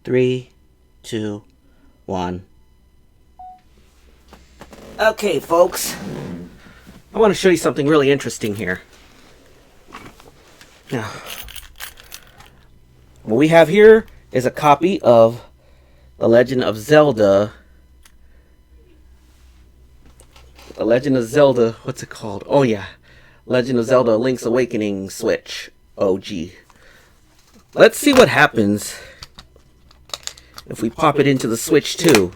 3, 2, 1. Okay, folks. I want to show you something really interesting here. Now, what we have here is a copy of The Legend of Zelda. The Legend of Zelda, what's it called? Oh yeah, Legend of Zelda Link's Awakening Switch OG. Let's see what happens if we pop it into the Switch 2.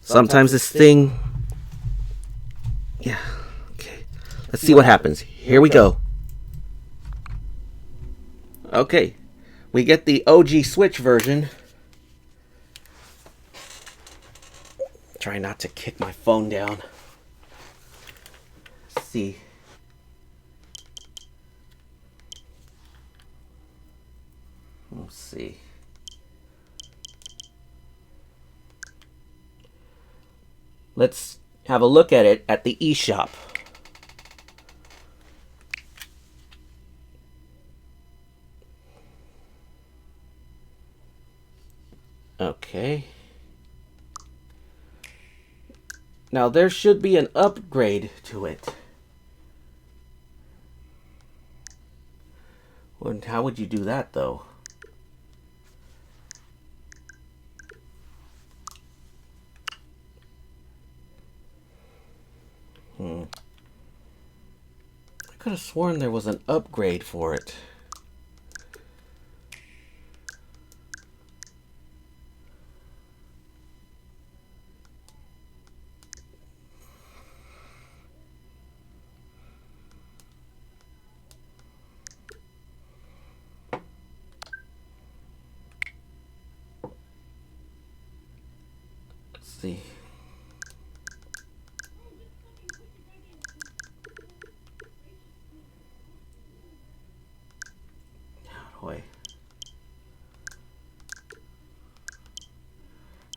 Sometimes this thing... Yeah, okay. Let's see what happens. Here we go. Okay, we get the OG Switch version. Try not to kick my phone down. Let's see. Let's see. Let's have a look at it at the eShop. Okay. Now there should be an upgrade to it. Well, how would you do that though? I could have sworn there was an upgrade for it. Let's see.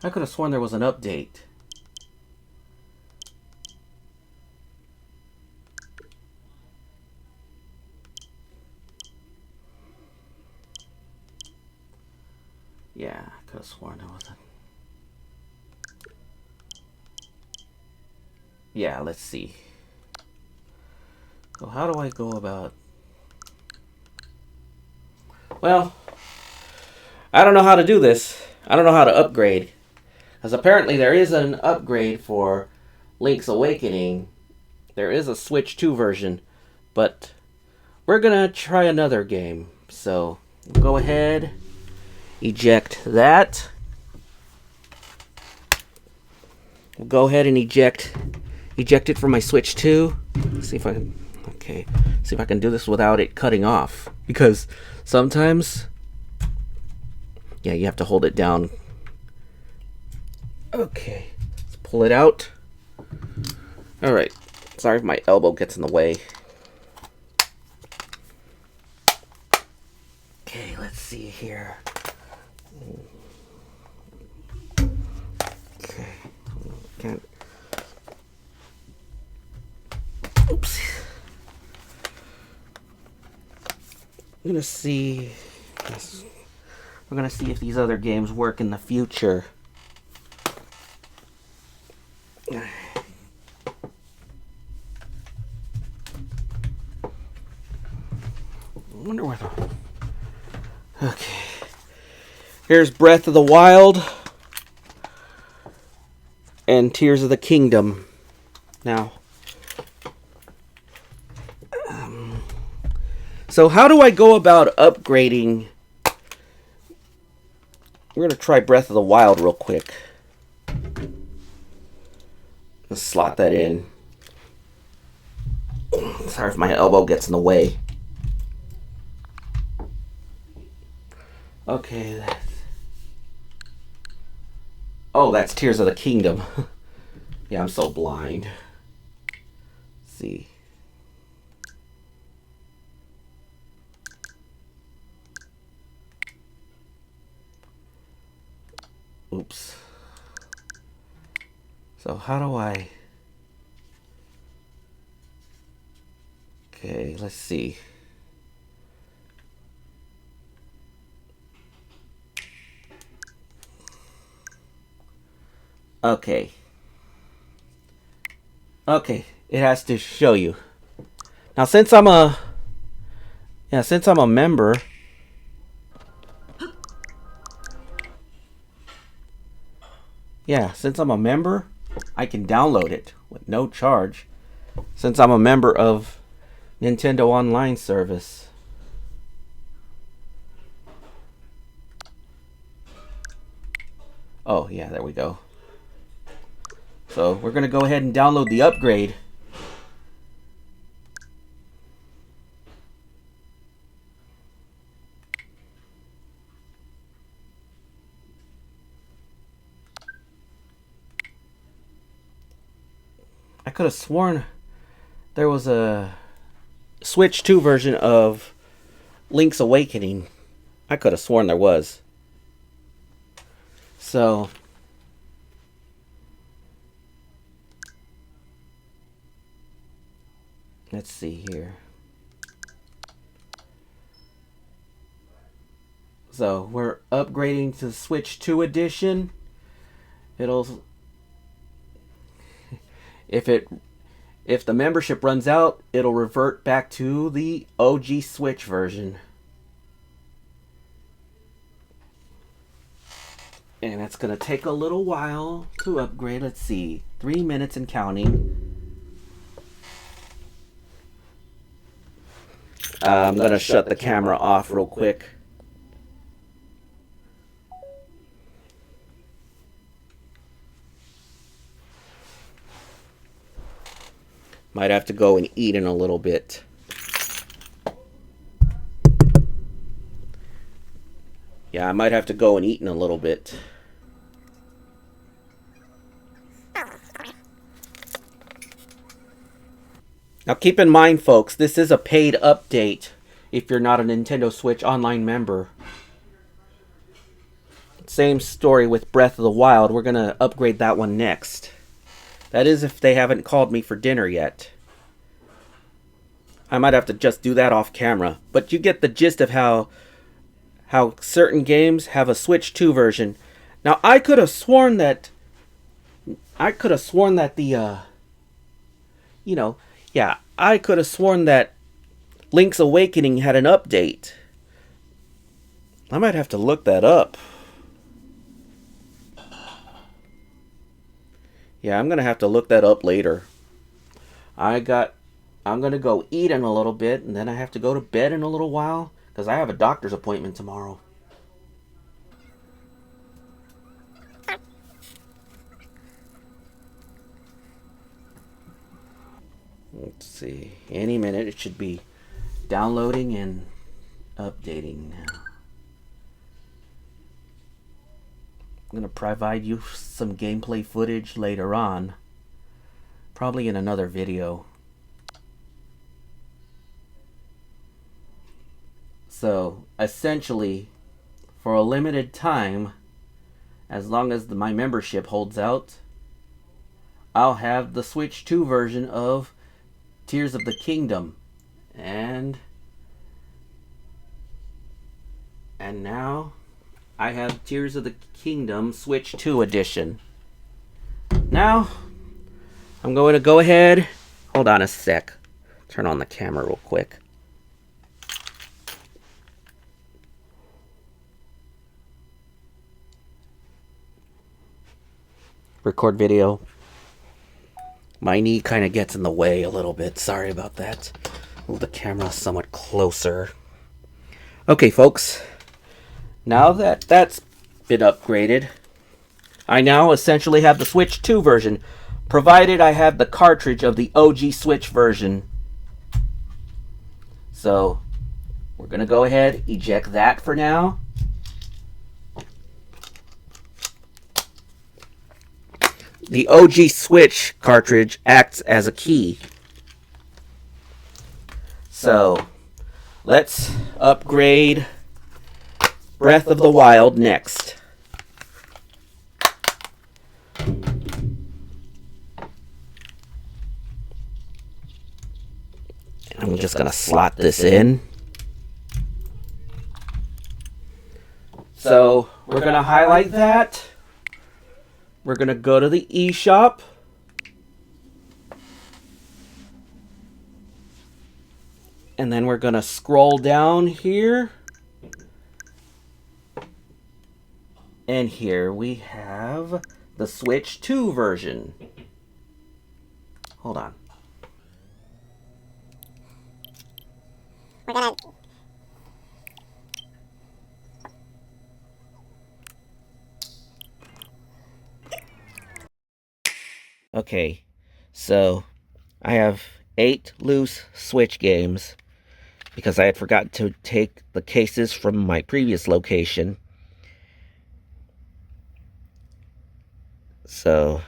I could have sworn there was an update. Yeah, I could have sworn there was a... Yeah, let's see. So how do I go about... Well, I don't know how to do this. I don't know how to upgrade. Because apparently there is an upgrade for Link's Awakening. There is a Switch 2 version. But we're going to try another game. So we'll go ahead, eject that. We'll go ahead and eject it from my Switch 2. Let's see if I can... Okay. See if I can do this without it cutting off. Because sometimes... Yeah, you have to hold it down. Okay. Let's pull it out. Alright. Sorry if my elbow gets in the way. Okay, let's see here. Okay. Can't... Oops. I'm gonna see... We're gonna see if these other games work in the future. I wonder where the... Okay. Here's Breath of the Wild and Tears of the Kingdom. Now, so how do I go about upgrading? We're going to try Breath of the Wild real quick. Let's slot that in. Sorry if my elbow gets in the way. Okay, that's... Oh, that's Tears of the Kingdom. Yeah, I'm so blind. Let's see. Oops. So how do I... Okay, let's see. Okay. Okay, it has to show you. Now since I'm a member, I can download it with no charge since I'm a member of Nintendo Online service. Oh, yeah, there we go. So we're going to go ahead and download the upgrade. I could have sworn there was a Switch 2 version of Link's Awakening. I could have sworn there was. So let's see here. So we're upgrading to Switch 2 edition. It'll if the membership runs out, it'll revert back to the OG Switch version. And it's going to take a little while to upgrade. Let's see. 3 minutes and counting. I'm going to shut the camera off real quick. Might have to go and eat in a little bit. Yeah, I might have to go and eat in a little bit. Now keep in mind, folks, this is a paid update if you're not a Nintendo Switch Online member. Same story with Breath of the Wild. We're going to upgrade that one next. That is if they haven't called me for dinner yet. I might have to just do that off camera. But you get the gist of how certain games have a Switch 2 version. Now, I could have sworn that the I could have sworn that Link's Awakening had an update. I might have to look that up. Yeah, I'm going to have to look that up later. I'm going to go eat in a little bit, and then I have to go to bed in a little while, because I have a doctor's appointment tomorrow. Let's see. Any minute it should be downloading and updating now. I'm going to provide you some gameplay footage later on. Probably in another video. So, essentially, for a limited time, as long as my membership holds out, I'll have the Switch 2 version of Tears of the Kingdom. And now I have Tears of the Kingdom Switch 2 edition. Now, I'm going to go ahead. Hold on a sec. Turn on the camera real quick. Record video. My knee kind of gets in the way a little bit. Sorry about that. Move the camera somewhat closer. Okay, folks. Now that that's been upgraded, I now essentially have the Switch 2 version, provided I have the cartridge of the OG Switch version. So, we're going to go ahead, eject that for now. The OG Switch cartridge acts as a key. So, let's upgrade Breath of the Wild next. I'm just going to slot this in. So, we're going to highlight that. We're going to go to the eShop. And then we're going to scroll down here. And here we have the Switch 2 version. Hold on. We're gonna... Okay, so I have 8 loose Switch games because I had forgotten to take the cases from my previous location. So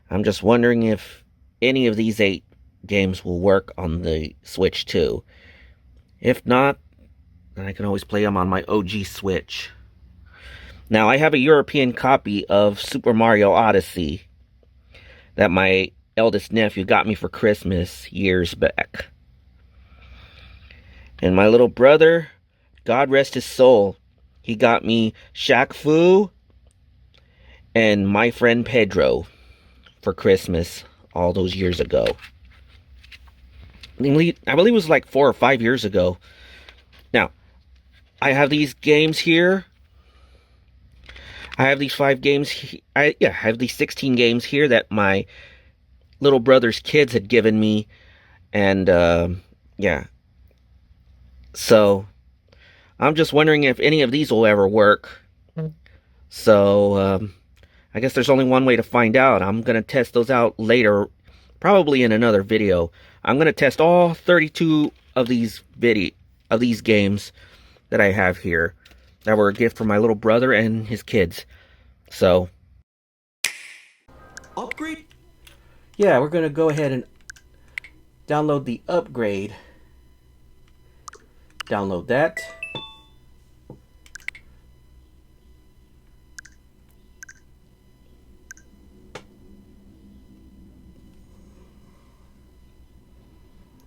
I'm just wondering if any of these 8 games will work on the Switch 2. If not, then I can always play them on my OG Switch. Now, I have a European copy of Super Mario Odyssey that my eldest nephew got me for Christmas years back. And my little brother, God rest his soul, he got me Shaq Fu and My Friend Pedro for Christmas all those years ago. I believe it was like 4 or 5 years ago. Now, I have these games here. I have these 5 games. I have these 16 games here that my little brother's kids had given me. And, yeah. So, I'm just wondering if any of these will ever work. So, I guess there's only one way to find out. I'm going to test those out later, probably in another video. I'm going to test all 32 of these games that I have here that were a gift from my little brother and his kids. So, upgrade? Yeah, we're going to go ahead and download the upgrade. Download that.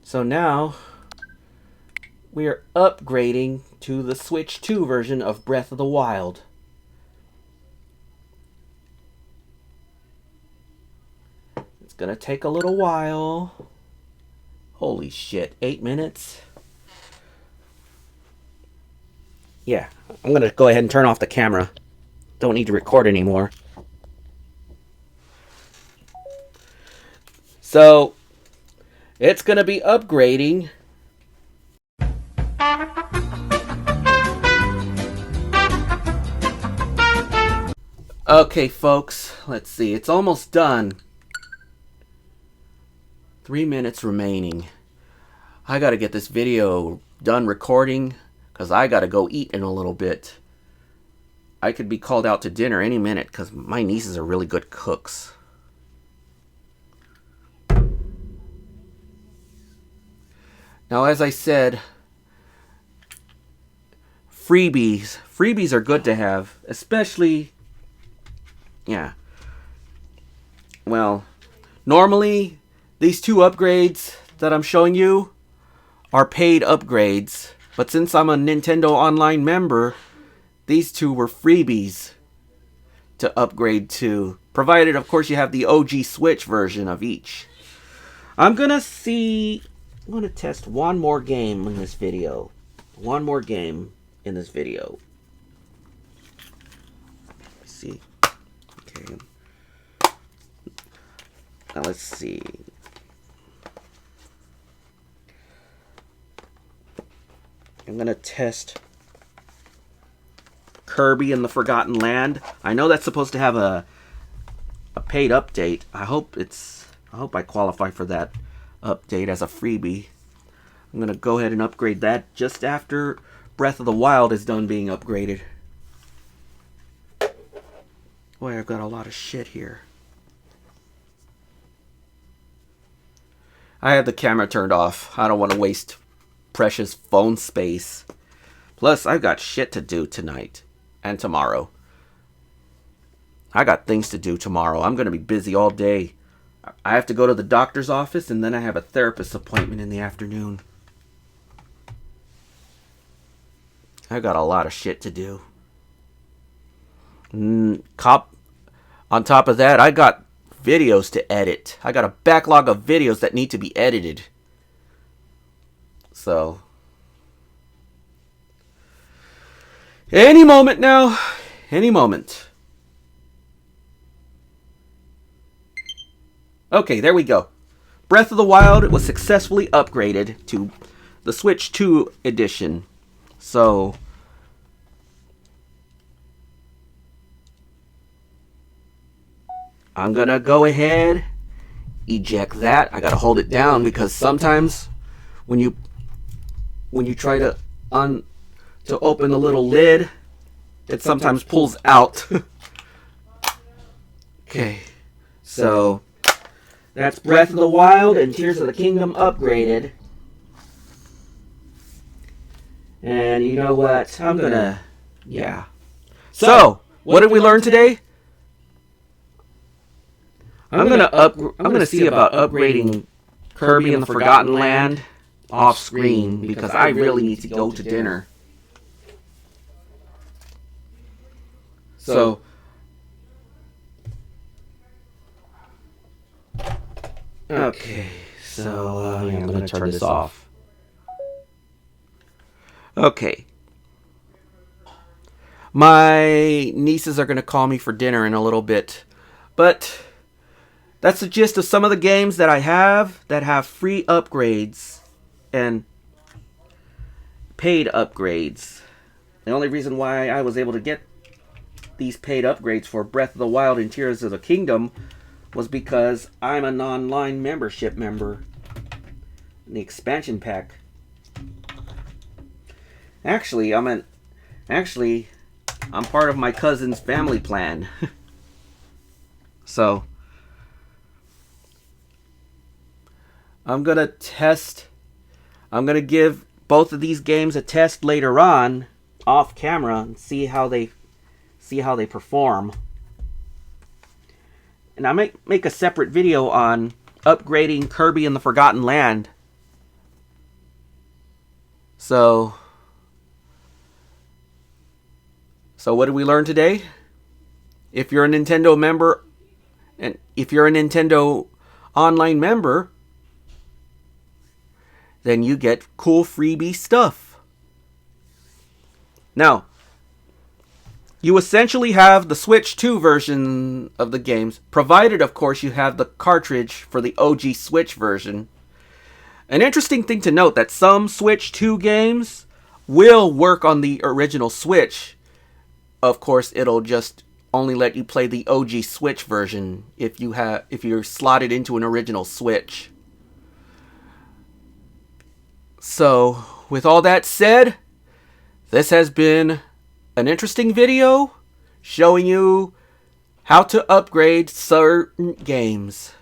So now we are upgrading to the Switch 2 version of Breath of the Wild. It's gonna take a little while. Holy shit, 8 minutes? Yeah, I'm gonna go ahead and turn off the camera. Don't need to record anymore. So, it's gonna be upgrading. Okay, folks, let's see. It's almost done. 3 minutes remaining. I gotta get this video done recording because I gotta go eat in a little bit. I could be called out to dinner any minute because my nieces are really good cooks. Now, as I said, freebies are good to have, especially, yeah. Well, normally these 2 upgrades that I'm showing you are paid upgrades, but since I'm a Nintendo Online member, these 2 were freebies to upgrade to, provided of course you have the OG Switch version of each. I'm gonna test one more game in this video. One more game in this video. Let's see. Okay. Now let's see. I'm gonna test Kirby and the Forgotten Land. I know that's supposed to have a paid update. I hope I qualify for that update as a freebie. I'm gonna go ahead and upgrade that just after Breath of the Wild is done being upgraded. Boy, I've got a lot of shit here. I have the camera turned off. I don't want to waste precious phone space. Plus, I've got shit to do tonight and tomorrow. I got things to do tomorrow. I'm going to be busy all day. I have to go to the doctor's office, and then I have a therapist appointment in the afternoon. I got a lot of shit to do. On top of that, I got videos to edit. I got a backlog of videos that need to be edited. So, any moment now. Any moment. Okay, there we go. Breath of the Wild was successfully upgraded to the Switch 2 edition. So, I'm gonna go ahead, eject that. I gotta hold it down because sometimes when you try to open the little lid, it sometimes pulls out. Okay, so that's Breath of the Wild and Tears of the Kingdom upgraded. And you know what? I'm gonna, yeah. So, what did we learn today? I'm gonna see about upgrading Kirby and the Forgotten Land off screen because I really need to go to dinner. So, okay, so I'm gonna turn this off. Okay. My nieces are gonna call me for dinner in a little bit, but that's the gist of some of the games that I have that have free upgrades and paid upgrades. The only reason why I was able to get these paid upgrades for Breath of the Wild and Tears of the Kingdom was because I'm an online membership member in the expansion pack. Actually, I'm part of my cousin's family plan. So, I'm going to give both of these games a test later on off camera and see how they perform. And I might make a separate video on upgrading Kirby and the Forgotten Land. So what did we learn today? If you're a Nintendo member, and if you're a Nintendo online member, then you get cool freebie stuff. Now, you essentially have the Switch 2 version of the games, provided, of course, you have the cartridge for the OG Switch version. An interesting thing to note that some Switch 2 games will work on the original Switch. Of course, it'll just only let you play the OG Switch version if you're slotted into an original Switch. So, with all that said, this has been an interesting video showing you how to upgrade certain games.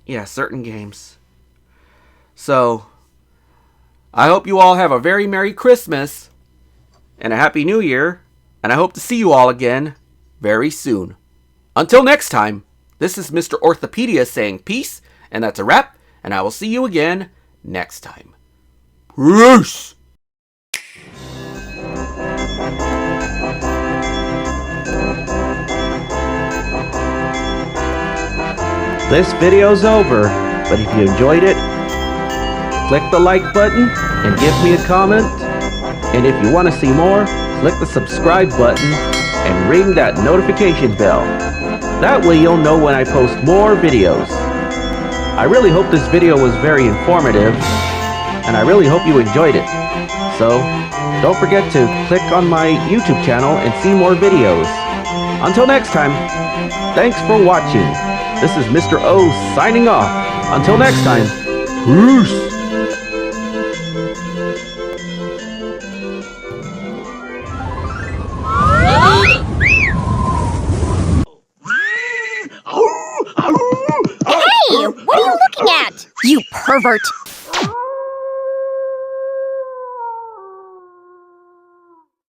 Yeah, certain games. So, I hope you all have a very Merry Christmas and a Happy New Year, and I hope to see you all again very soon. Until next time, this is Mr. Orthopedia saying peace, and that's a wrap, and I will see you again next time. Peace! This video's over, but if you enjoyed it, click the like button and give me a comment. And if you want to see more, click the subscribe button and ring that notification bell. That way you'll know when I post more videos. I really hope this video was very informative, and I really hope you enjoyed it. So, don't forget to click on my YouTube channel and see more videos. Until next time, thanks for watching. This is Mr. O signing off. Until next time, peace! Hey, what are you looking at? You pervert!